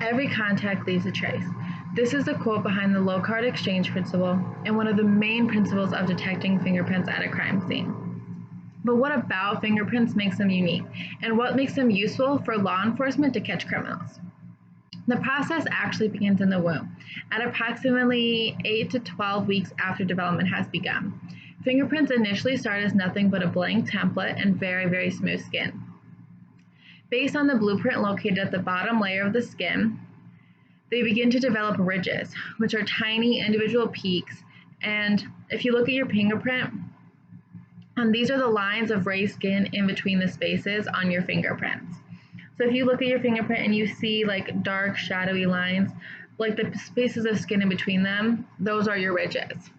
Every contact leaves a trace. This is the quote behind the low card exchange principle and one of the main principles of detecting fingerprints at a crime scene. But what about fingerprints makes them unique, and what makes them useful for law enforcement to catch criminals? The process actually begins in the womb, at approximately 8 to 12 weeks after development has begun. Fingerprints initially start as nothing but a blank template and very, very smooth skin. Based on the blueprint located at the bottom layer of the skin, they begin to develop ridges, which are tiny individual peaks. And if you look at your fingerprint, these are the lines of raised skin in between the spaces on your fingerprints. So if you look at your fingerprint and you see like dark, shadowy lines, like the spaces of skin in between them, those are your ridges.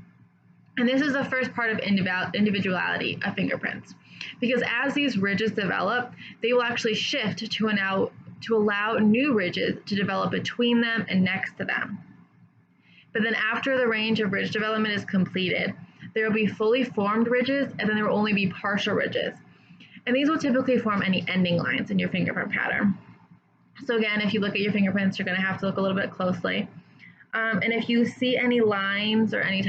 And this is the first part of individuality of fingerprints, because as these ridges develop, they will actually shift to allow new ridges to develop between them and next to them. But then after the range of ridge development is completed, there will be fully formed ridges, and then there will only be partial ridges. And these will typically form any ending lines in your fingerprint pattern. So again, if you look at your fingerprints, you're going to have to look a little bit closely. And if you see any lines or any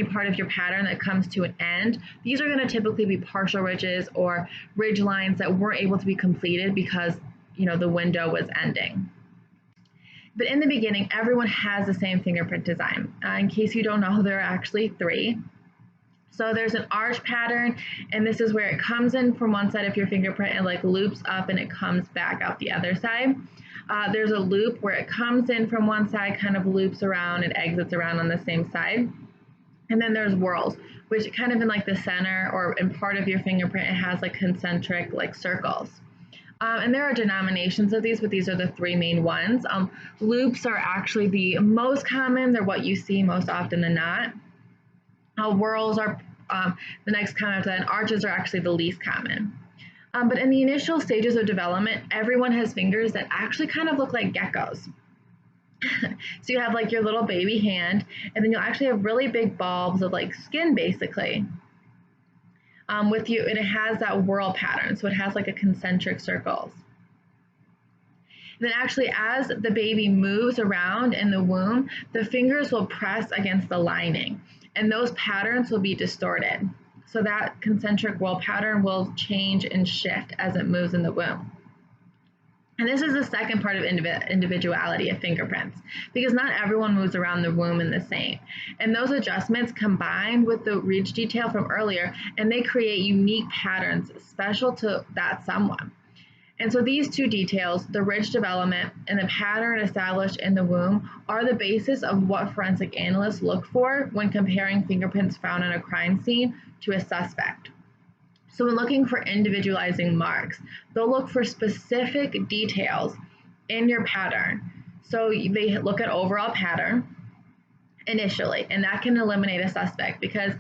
part of your pattern that comes to an end, these are going to typically be partial ridges or ridge lines that weren't able to be completed because the window was ending. But in the beginning, everyone has the same fingerprint design. In case you don't know, there are actually 3. So there's an arch pattern, and this is where it comes in from one side of your fingerprint and like loops up and it comes back out the other side. There's a loop where it comes in from one side, kind of loops around and exits around on the same side. And then there's whorls, which kind of in like the center or in part of your fingerprint, it has like concentric like circles. And there are denominations of these, but these are the 3 main ones. Loops are actually the most common. They're what you see most often than not. Whorls are the next common after that, and arches are actually the least common. But in the initial stages of development, everyone has fingers that actually kind of look like geckos. So you have like your little baby hand, and then you'll actually have really big bulbs of like skin basically. With you, and it has that whorl pattern, so it has like a concentric circles. And then actually as the baby moves around in the womb, the fingers will press against the lining, and those patterns will be distorted. So that concentric whorl pattern will change and shift as it moves in the womb. And this is the second part of individuality of fingerprints, because not everyone moves around the womb in the same. And those adjustments combine with the ridge detail from earlier, and they create unique patterns special to that someone. And so these 2 details, the ridge development and the pattern established in the womb, are the basis of what forensic analysts look for when comparing fingerprints found on a crime scene to a suspect. So when looking for individualizing marks, they'll look for specific details in your pattern. So they look at overall pattern initially, and that can eliminate a suspect, because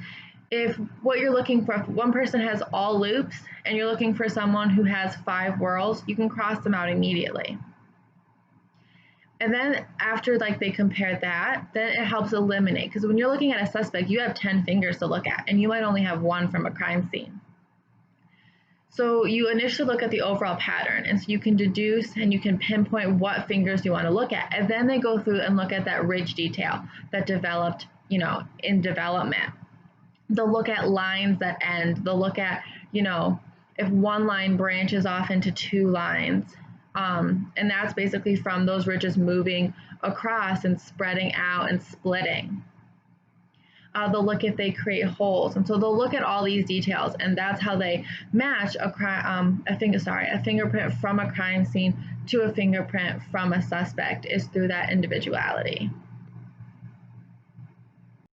if what you're looking for, if one person has all loops and you're looking for someone who has 5 whorls, you can cross them out immediately. And then after they compare that, then it helps eliminate, because when you're looking at a suspect, you have 10 fingers to look at, and you might only have 1 from a crime scene. So you initially look at the overall pattern, and so you can deduce and you can pinpoint what fingers you want to look at. And then they go through and look at that ridge detail that developed, in development. They'll look at lines that end. They'll look at, if one line branches off into 2 lines. And that's basically from those ridges moving across and spreading out and splitting. They'll look if they create holes, and so they'll look at all these details, and that's how they match a fingerprint from a crime scene to a fingerprint from a suspect, is through that individuality.